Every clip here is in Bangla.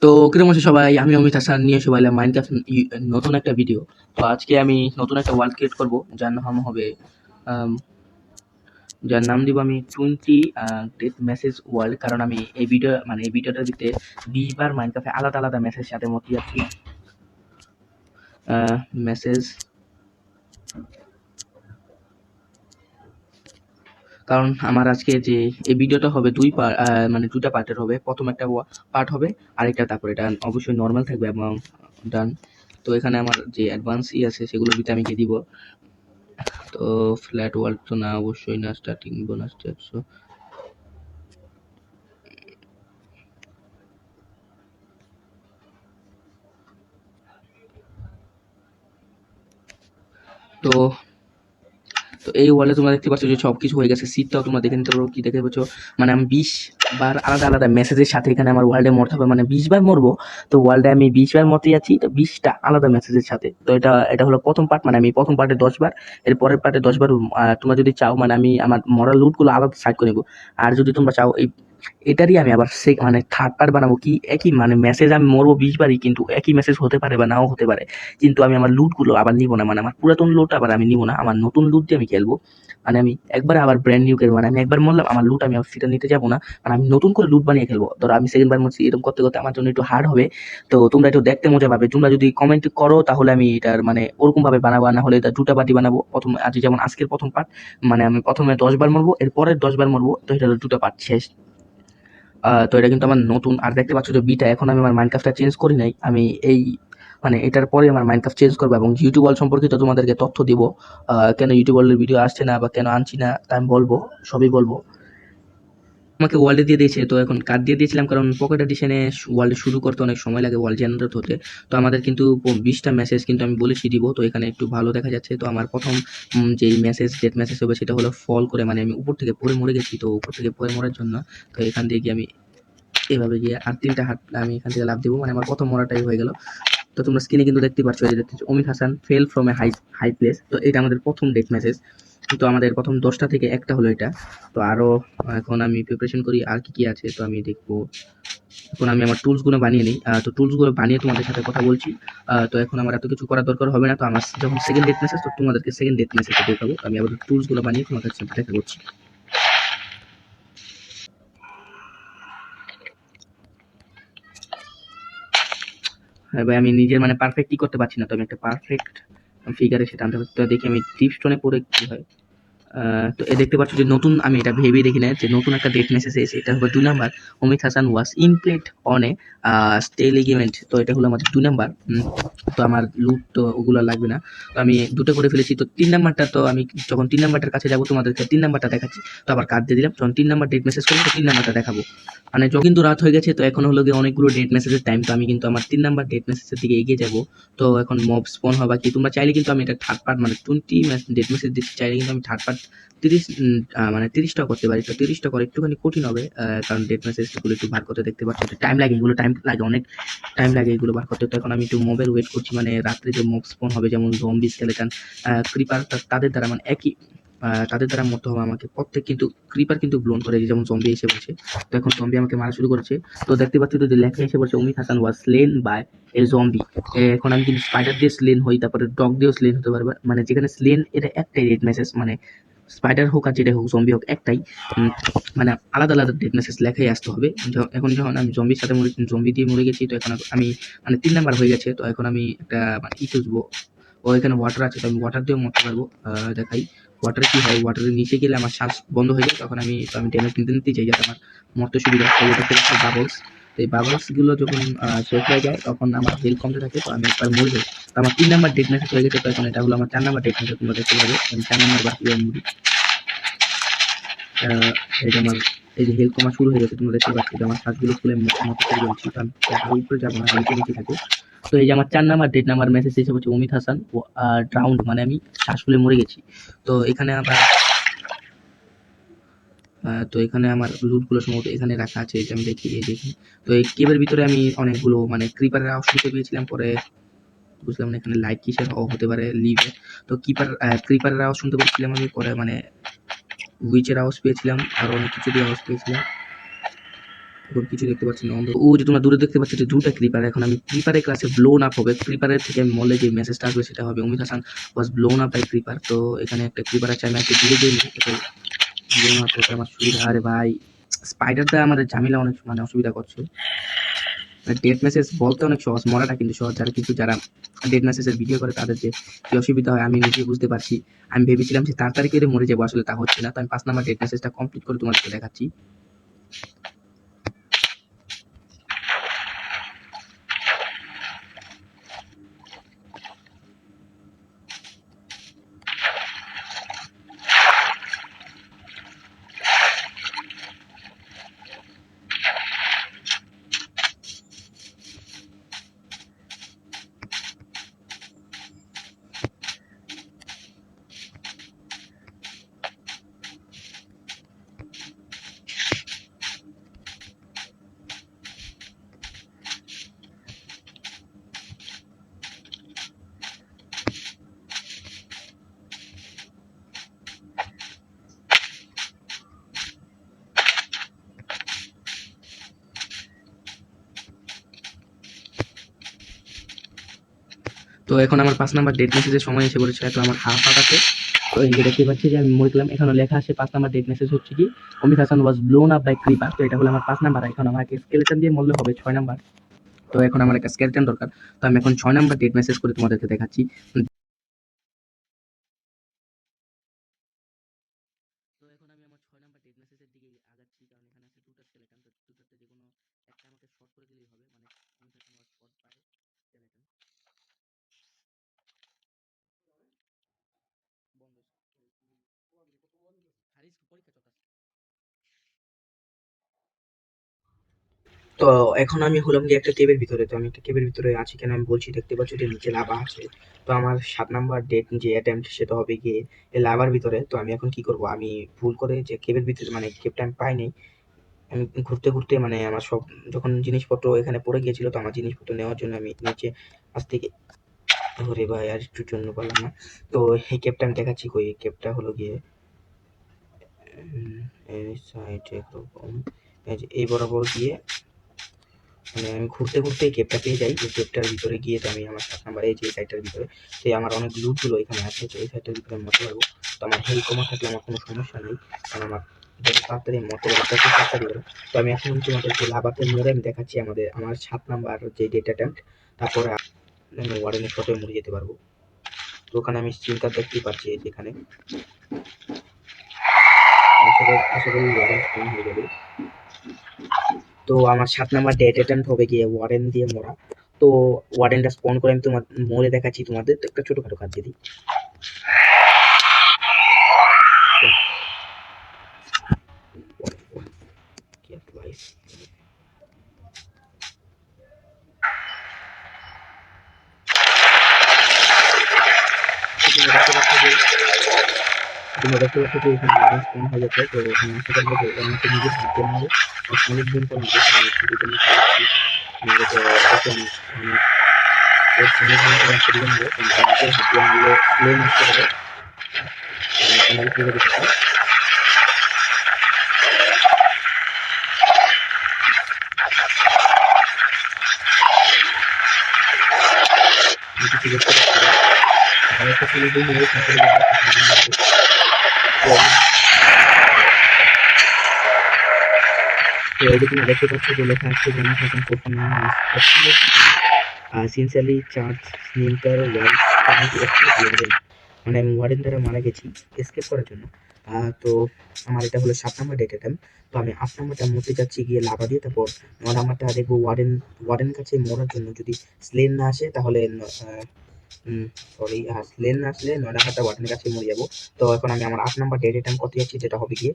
তো কিরকম আছে সবাই? আমি অমিত হাসান নিয়ে সবাই এলাম মাইনক্রাফট নতুন একটা ভিডিও। তো আজকে আমি নতুন একটা ওয়ার্ল্ড ক্রিয়েট করব, যার নাম হবে আম, যার নাম দিব আমি 20 ডেথ মেসেজ ওয়ার্ল্ড। কারণ আমি এই ভিডিওটার ভিতরে 20 বার মাইনক্রাফটে আলাদা আলাদা মেসেজ সাথে মতি যাচ্ছি। মেসেজ, কারণ আমার আজকে যে এই ভিডিওটা হবে মানে দুটা পার্টের হবে। প্রথম একটা পার্ট হবে, আরেকটা তারপর এটা অবশ্যই নর্মাল থাকবে এবং ডান। তো এখানে আমার যে অ্যাডভান্স আছে সেগুলোর ভিতরে আমি দিব। তো ফ্ল্যাট ওয়ার্ল্ড তো না, অবশ্যই না। Starting bonus 100। তো তো এই ওয়ার্ল্ডে তোমরা দেখতে পাচ্ছ যে সবকিছু হয়ে গেছে। সিটটাও তোমরা দেখে নিতে পারো। কি দেখতে পাচ্ছ, মানে আমি 20 বার আলাদা আলাদা মেসেজের সাথে এখানে আমার ওয়ার্ল্ডে মরতে হবে, মানে 20 বার মরবো। তো ওয়ার্ল্ডে আমি 20 বার মরতে যাচ্ছি, তো 20টা আলাদা মেসেজের সাথে। তো এটা হলো প্রথম পার্ট, মানে আমি প্রথম পার্টে 10 বার, এর পরের পার্টে 10 বার। তোমরা যদি চাও, মানে আমি আমার মরার লুটগুলো আলাদা সাইড করে নেবো। আর যদি তোমরা চাও এটারই আমি আবার মানে থার্ড পার্ট বানাবো। কি একই মানে মেসেজ আমি মরবো 20 বারই, কিন্তু একই মেসেজ হতে পারে বা নাও হতে পারে। কিন্তু আমি আমার লুট গুলো আবার নিবো না, মানে আমার পুরাতন লুট আবার আমি নিবো না, আমার নতুন লুট দিয়ে আমি খেলবো। মানে আমি একবার আবার ব্র্যান্ড নিউ খেলবো, মানে আমি একবার মরলাম, আমার লুট আমি সেটা নিতে যাবো না। মানে আমি নতুন করে লুট বানিয়ে খেলবো। ধরো আমি সেকেন্ড বার মরছি, এরকম করতে করতে আমার জন্য একটু হার্ড হবে। তো তোমরা একটু দেখতে মজা পাবে। তোমরা যদি কমেন্ট করো তাহলে আমি এটার মানে ওরকম ভাবে বানাবো, না হলে এটা দুটা পার্টি বানাবো। প্রথম আজ যেমন আজকের প্রথম পার্ট, মানে আমি প্রথমে 10 বার মরবো, এর পরের 10 বার মরবো। তো এটা হলো দুটা পার্ট শেষ। তো এটা কিন্তু আমার নতুন। আর দেখতে পাচ্ছ যে বিটা, এখন আমি আমার মাইনক্রাফটটা চেঞ্জ করি নাই। আমি এই মানে এটার পরে আমার মাইনক্রাফট চেঞ্জ করবো এবং ইউটিউব ওয়ার্ল্ড সম্পর্কিত তোমাদেরকে তথ্য দিব। কেন ইউটিউব ওয়ার্ল্ডের ভিডিও আসছে না বা কেন আনছি না তা আমি বলবো, সবই বলবো। আমাকে ওয়ার্ল্ডে দিয়ে দিয়েছে, তো এখন কার্ড দিয়ে দিয়েছিলাম কারণ পকেট এডিশনে ওয়ার্ল্ড শুরু করতে অনেক সময় লাগে, ওয়ার্ল্ড জেনারেট হতে। তো আমাদের কিন্তু 20টা মেসেজ কিন্তু আমি বলেছি দিব। তো এখানে একটু ভালো দেখা যাচ্ছে। তো আমার প্রথম যেই ডেট মেসেজ হবে সেটা হলো ফল করে, মানে আমি উপর থেকে পড়ে মরে গেছি। তো উপর থেকে পড়ে মরার জন্য তো এখান দিয়ে গিয়ে আমি এভাবে গিয়ে আর 3টা হাত আমি এখান থেকে লাভ দিব, মানে আমার প্রথম মরাটাই হয়ে গেল। তো তোমরা স্ক্রিনে কিন্তু দেখতে পাচ্ছ, এই যে দেখতে পাচ্ছ Amit Hasan fail from a high high place. তো এটা আমাদের প্রথম ডেট মেসেজ। তো আমাদের প্রথম 10টা থেকে একটা হলো এটা। তো আরো এখন আমি প্রিপারেশন করি আর কি কি আছে। তো আমি দেখবো, এখন আমি আমার টুলস গুলো বানিয়ে নিই। তো টুলস গুলো বানিয়ে তোমাদের সাথে কথা বলছি। তো এখন আমার এত কিছু করার দরকার হবে না। তো আমার যখন সেকেন্ড ডেট মেসেজ, তো তোমাদেরকে সেকেন্ড ডেট মেসেজ দেখাবো। আমি আবার টুলস গুলো বানিয়ে তোমাদের সাথে দেখা করছি। হ্যাঁ ভাই, আমি নিজের মানে পারফেক্ট কি করতে পারছি না। তো আমি একটা পারফেক্ট ফিগারে সেটা আনতে হবে। তো দেখি আমি টিপস্টোনে পরে কি হয়। তো দেখতে পাচ্ছ যে নতুন, আমি এটা ভেবে দেখি না যে নতুন একটা ডেট মেসেজ এসেছে। এটা হবে 2 number. Amit Hasan was impaled on a stale element. তো এটা হলো আমাদের 2 নাম্বার। তো আমার লুট তো ওগুলো লাগবে না। তো আমি দুটো করে ফেলেছি। তো 3 নাম্বারটা, তো আমি যখন 3 নাম্বারটার কাছে যাবো তোমাদেরকে 3 নাম্বারটা দেখাচ্ছি। তো আবার কার্ড দিয়ে দিলাম, যখন 3 নাম্বার ডেট মেসেজ করবো তো 3 নাম্বারটা দেখাবো। মানে যখন কিন্তু রাত হয়ে গেছে, তো এখন হলো গিয়ে অনেকগুলো ডেট মেসেজের টাইম। তো আমি কিন্তু আমার 3 নাম্বার ডেট মেসেজের দিকে এগিয়ে যাবো। তো এখন মব স্পন হবা কি, তোমরা চাইলে কিন্তু আমি এটা থার্ড পার্ট, মানে 20 ডেট মেসেজ দিতে চাইলে কিন্তু আমি থার্ড পার্ট 30 মানে 30টা করতে পারি। তো 30টা করে একটুখানি কঠিন হবে, কারণ ডেট মেসেজ গুলো একটু বার করতে দেখতে পাচ্ছ টাইম লাগে, এগুলো টাইম লাগে, অনেক টাইম লাগে এগুলো বার করতে। তো এখন আমি একটু মবের ওয়েট করছি, মানে রাত্রে যে মব স্পন হবে যেমন জম্বি, স্কেলেটন, ক্রিপার, তাদের দ্বারা মানে একই তাদের দ্বারা মরতে হবে আমাকে। প্রত্যেক কিন্তু ক্রিপার কিন্তু ব্লোন করে, যেমন জম্বি এসে বলছে। তো এখন জম্বি আমাকে মারা শুরু করেছে। তো দেখতে পাচ্ছ যে লেখা এসে বলছে অমিত হাসান ওয়াজ স্লেন বাই এ জম্বি। এখন আমি কিন্তু স্পাইডার দিয়ে স্লেন হই, তারপরে ডগ দিয়েও স্লেন হতে পারবে। মানে যেখানে স্লেন এটা একটাই রেড মেসেজ, মানে স্পাইডার হোক আর যেটা হোক জম্বি হোক একটাই। মানে আলাদা আলাদা ডেট মেসেজ লেখাই আসতে হবে। এখন যখন আমি জম্বির সাথে জম্বি দিয়ে মরে গেছি, তো এখন আমি মানে 3 নাম্বার হয়ে গেছে। তো এখন আমি একটা মানে কি খুঁজবো। ও এখানে ওয়াটার আছে, তো আমি ওয়াটার দিয়েও মরতে পারবো। দেখাই ওয়াটার কি হয়। ওয়াটারের নিচে গেলে আমার শ্বাস বন্ধ হয়ে যায়, তখন আমি ড্যামেজ নিতে চাই যাতে আমার মরতে সুবিধা হয়। ওটা হচ্ছে বাবলস। তো এই বাবলস গুলো যখন শেষ হয়ে যায় তখন আমার হেলথ কমতে থাকে, তো আমি একবার মরে যাই। তো আমার 3 নাম্বার ডেট মেসেজ হয়ে গেছে। তো এখন এটা হলো আমার 4 নাম্বার ডেট মেসেজ। তোমরা দেখতে পাবে আমি 4 নাম্বার বার কিভাবে মরি। এই যে আমার এই যে হেলথ কমা শুরু হয়ে গেছে, তোমরা দেখতে পাচ্ছ যে আমার শ্বাসগুলো ফুলে মতো করে যাচ্ছি। তো আমি উপরে যাবো না, নিচে নিচে থাকবো। তো এই যে আমার 4 নাম্বার ডেট নাম্বার মেসেজ এসে হচ্ছে অমিত হাসান ড্রাউন্ড, মানে আমি শ্বাস ফুলে মরে গেছি। তো এখানে আবার তো এখানে আমার লুট গুলো সম্ভবত এখানে রাখা আছে, এই যে আমি দেখি, এই দেখি। তো এই কেবের ভিতরে আমি অনেকগুলো মানে ক্রিপারের আওয়াজ শুনতে পেয়েছিলাম, পরে বুঝলাম না এখানে লাইট কিসের হতে পারে লিভে। তো ক্রিপারের আওয়াজ শুনতে পেয়েছিলাম আমি, পরে মানে উইচের আওয়াজ পেয়েছিলাম, আর অনেক কিছু দিয়ে আওয়াজ পেয়েছিলাম। এখন কিছু দেখতে পাচ্ছি না। ও যে তোমরা দূরে দেখতে পাচ্ছ যে দুটা ক্রিপার, এখন আমি ক্রিপারের ক্লাসে ব্লোন আপ হবে, ক্রিপারের থেকে আমি মলে যে মেসেজটা আসবে সেটা হবে Amit Hasan was blown up by creeper. তো এখানে একটা ক্রিপার আছে, আমি একটু দূরে গিয়ে ব্লোন আপ করতে আমার সুবিধা। আরে ভাই স্পাইডারটা আমাদের ঝামেলা অনেক মানে অসুবিধা করছে। ডেড মেসেজ বলতে অনেক সহজ, মরাটা কিন্তু সহজ। যারা কিন্তু যারা ডেড মেসেজের ভিডিও করে তাদের যে কি অসুবিধা হয় আমি নিজে বুঝতে পারছি। আমি ভেবেছিলাম যে তাড়াতাড়ি করে মরে যাবো, আসলে তা হচ্ছে না। তো আমি 5 নাম্বার ডেড মেসেজটা কমপ্লিট করে তোমাদেরকে দেখাচ্ছি। তো এখন আমার 5 নাম্বার ডেট মেসেজের সময় এসে পড়েছে। তো আমার হাফ হাত আছে, তো এই যে দেখতে পাচ্ছি যে আমি মরে গেলাম। এখানে লেখা আছে 5 নাম্বার ডেট মেসেজ হচ্ছে কি Amit Hasan was blown up by creeper. তো এটা হলো আমার 5 নাম্বার। এখন আমাকে স্কেলেটন দিয়ে মরলে হবে 6 নাম্বার। তো এখন আমার একটা স্কেলেটন দরকার। তো আমি এখন 6 নাম্বার ডেট মেসেজ করে তোমাদেরকে দেখাচ্ছি। তো এখন আমি আমার 6 নাম্বার ডেট মেসেজের দিকে আগাচ্ছি, কারণ এখানে আছে দুটো স্কেলেটন। তো দুটোতে যে কোনো একটা আমাকে শর্ট করে দিলেই হবে, মানে Amit Hasan was short by skeleton. বন্ধ হারিস পরীক্ষা চলতেছে। তো এখন আমি হলাম গিয়ে একটা কেবের ভিতরে। তো আমি একটা কেবের ভিতরে আছি কেন আমি বলছি, দেখতে পাচ্ছ যে নিচে লাভা আছে। তো আমার 7 নাম্বার ডেট যে অ্যাটেম্প্ট সেটা হবে গিয়ে এই লাভার ভিতরে। তো আমি এখন কি করব, আমি ভুল করে যে কেবের ভিতরে মানে কেবটা আমি পাইনি। আমি ঘুরতে ঘুরতে মানে আমার সব যখন জিনিসপত্র এখানে পড়ে গিয়েছিল, তো আমার জিনিসপত্র নেওয়ার জন্য আমি নিচে আজ থেকে ওরে ভাই আর একটুর জন্য পারলাম না। তো এই কেবটা আমি দেখাচ্ছি কই, এই কেবটা হলো গিয়ে এই সাইডে এরকম এই যে এই বরাবর গিয়ে মানে আমি ঘুরতে ঘুরতে এই কেপটা পেয়ে যাই। যে কেপটার ভিতরে গিয়ে তো আমি আমার 7 নাম্বার এই যে সাইডটার ভিতরে সেই আমার অনেক লুটগুলো এখানে আছে। তো এই সাইডটার ভিতরে আমি মরতে পারবো। তো আমার হেলথ কমা থাকলে আমার কোনো সমস্যা নেই, কারণ আমার যত তাড়াতাড়ি মরতে পারবো তত তাড়াতাড়ি হলো। তো আমি এখন তোমাদেরকে লাভাতে মরে আমি দেখাচ্ছি আমার 7 নাম্বার যে ডেটা অ্যাটেম্প্ট। তারপরে আমি ওয়ার্ডেনের শটে মরে যেতে পারবো। তো ওখানে আমি স্ক্রিনটা দেখতেই পাচ্ছি এই যেখানে আশা করি ওয়ার্ডেন স্ক্রিন হয়ে যাবে। তো আমার 7 নাম্বার ডেট অ্যাটেম্প্ট হবে গিয়ে ওয়ারেন দিয়ে মরা। তো ওয়ারেনটা স্পন করে আমি তোমার মরে দেখাচ্ছি তোমাদের। তো একটা ছোটখাটো কাজ দিয়ে দিই। তোমরা দেখতে পাচ্ছ যে এখানে ওয়ারেন স্পন হয়ে যাচ্ছে। তো আমি আশা করবো যে আমাকে নিজের হাত দিয়ে মারবো অনেকদিন পর আমাকে আমি ছুটির জন্য পাচ্ছি। আমাকে তো অনেক অনেকদিন পর ছুটি মারবো, কিন্তু আমাকে হাত দিয়ে মারলে প্লেন আসতে হবে। আমি কি করে দিচ্ছি কিছু দেখতে পাচ্ছি না। আর একটা ছেলে দিয়ে মেরে তারপরে তো এই যে তোমরা দেখতে পাচ্ছ যে লেখা আছে জানা থাকেন সিনসিয়ারলি চার্জ স্নিম্পার ওয়ার্ল্ড মানে আমি ওয়ার্ডেন দ্বারা মারা গেছি এসকেপ করার জন্য। তো আমার এটা হলো 7 নাম্বার ডেট অ্যাটেম্প। তো আমি 8 নাম্বারটা মরতে যাচ্ছি গিয়ে লাভা দিয়ে। তারপর 9 নাম্বারটা দেখবো ওয়ার্ডেন কাছে মরার জন্য যদি স্লেন না আসে তাহলে সরি স্লেন না আসলে 9 নাম্বারটা ওয়ার্ডেনের কাছে মরে যাবো। তো এখন আমি আমার 8 নাম্বার ডেট অ্যাটেম্প করতে যাচ্ছি, যেটা হবে গিয়ে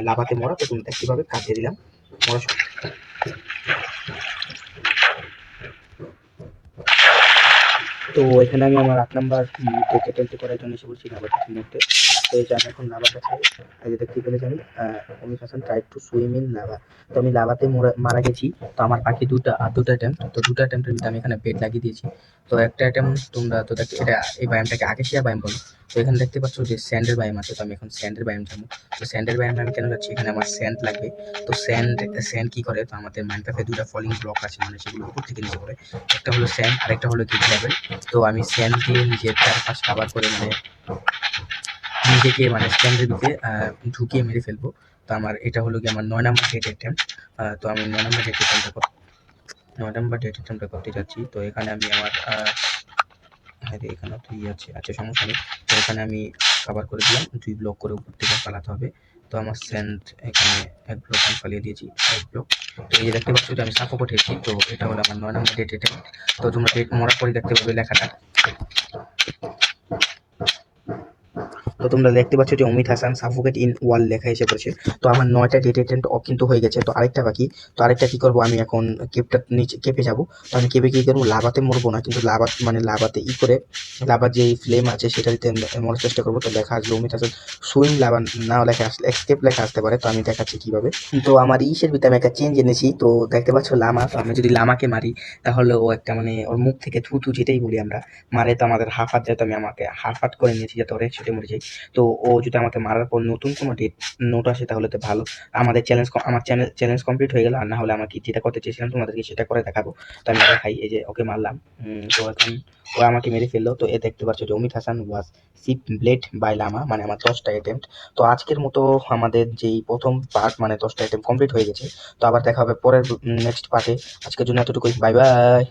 লাভাতে মরা। তো তুমি দেখতে পাবে কাজ দিয়ে দিলাম মরা। তো এখানে আমি আমার 8 নাম্বার ডেট অ্যাটেম্প করার জন্য এসে বলছি লাভার মধ্যে। তো এই যে আমি এখন লাভার কাছে, এই যে দেখতে পেলে আমি Amit Hasan try to swim in lava. তো আমি লাভাতে মারা গেছি। তো আমার বাকি দুটো অ্যাটেম্প, তো দুটো অ্যাটেম্পের ভিতরে আমি এখানে বেড লাগিয়ে দিয়েছি। তো একটা অ্যাটেম্প তোমরা তো দেখো, এটা এই ব্যায়ামটাকে আকেশিয়া ব্যায়াম বলো। তো এখানে দেখতে পাচ্ছ যে স্যান্ডের ব্যায়াম আছে, তো আমি এখন স্যান্ডের ব্যায়াম যাবো। তো স্যান্ডের ব্যায়ামে আমি কেন যাচ্ছি, এখানে আমার স্যান্ড লাগবে। তো স্যান্ড কি করে, তো আমাদের মাইনক্রাফটে দুটো ফলিং ব্লক আছে, মানে সেগুলো উপর থেকে নিচে পড়ে। একটা হলো স্যান্ড, আরেকটা হলো গিট লেভেল। তো আমি স্যান্ড দিয়ে নিজের চারপাশ কাভার করে, মানে নিজেকে মানে স্ট্যান্ডের দিকে ঢুকিয়ে মেরে ফেলবো। তো আমার এটা হলো কি আমার 9 নাম্বার ডেট অ্যাটেম্প। তো আমি 9 নাম্বার ডেট অ্যাটেম্পটা করতে যাচ্ছি। তো এখানে আমি আমার এখানে তো আছে, আচ্ছা সমস্যা নেই। তো এখানে আমি কভার করে দিলাম, 2 ব্লক করে উপর থেকে পালাতে হবে। তো আমার স্যান্ড এখানে 1 ব্লক আমি ফালিয়ে দিয়েছি, 1 ব্লক। তো এই যে দেখতে পাচ্ছ যে আমি সাফোকেট হয়েছি। তো এটা হলো আমার 9 নাম্বার ডেট অ্যাটেম্প। তো তোমরা ডেট মরার পরে দেখতে পাবে লেখাটা। তো তোমরা দেখতে পাচ্ছ যে অমিত হাসান সাফোকেট ইন ওয়াল লেখা এসে পড়েছে। তো আমার 9টা ডেট অ্যাটেম্প কিন্তু হয়ে গেছে। তো আরেকটা বাকি। তো আরেকটা কি করবো, আমি এখন কেপটা নিচে কেঁপে যাবো। তো আমি কেঁপে কি করবো, লাভাতে মরবো না, কিন্তু লাভাতে করে লাভার যে ফ্লেম আছে সেটা দিতে মরার চেষ্টা করবো। তো লেখা আসবে অমিত হাসান সুইং লাভা, না লেখা আসলে এস্কেপ লেখা আসতে পারে। তো আমি দেখাচ্ছি কিভাবে। তো আমার ইসের ভিতরে আমি একটা চেঞ্জ এনেছি। তো দেখতে পাচ্ছ লামা, তো আমি যদি লামাকে মারি তাহলে ও একটা মানে ওর মুখ থেকে থু থু যেটাই বলি আমরা মারে, তো আমাদের হাফ হাত, যেহেতু আমি আমাকে হাফ হাত করে নিয়েছি যাতে ওর হেডশটে মরে যায়। তো ও যদি আমাকে মারার পর নতুন কোনো নোট আসে তাহলে তো ভালো। আমার চ্যালেঞ্জ কমপ্লিট হয়ে গেল। আর না হলে আমাকে যেটা করতে চেয়েছিলাম তোমাদেরকে সেটা করে দেখাবো। তো আমি দেখাই, এই যে ওকে মারলাম। তো এখন ও আমাকে মেরে ফেললো। তো এ দেখতে পাচ্ছ যে অমিত হাসান ওয়াজ সিপ ব্লেড বাই লামা, মানে আমার 10টা অ্যাটেম্প্ট। তো আজকের মতো আমাদের যেই প্রথম পার্ট মানে 10টা অ্যাটেম্প্ট কমপ্লিট হয়ে গেছে। তো আবার দেখা হবে পরের নেক্সট পার্টে। আজকের জন্য এতটুকুই, বাই বাই।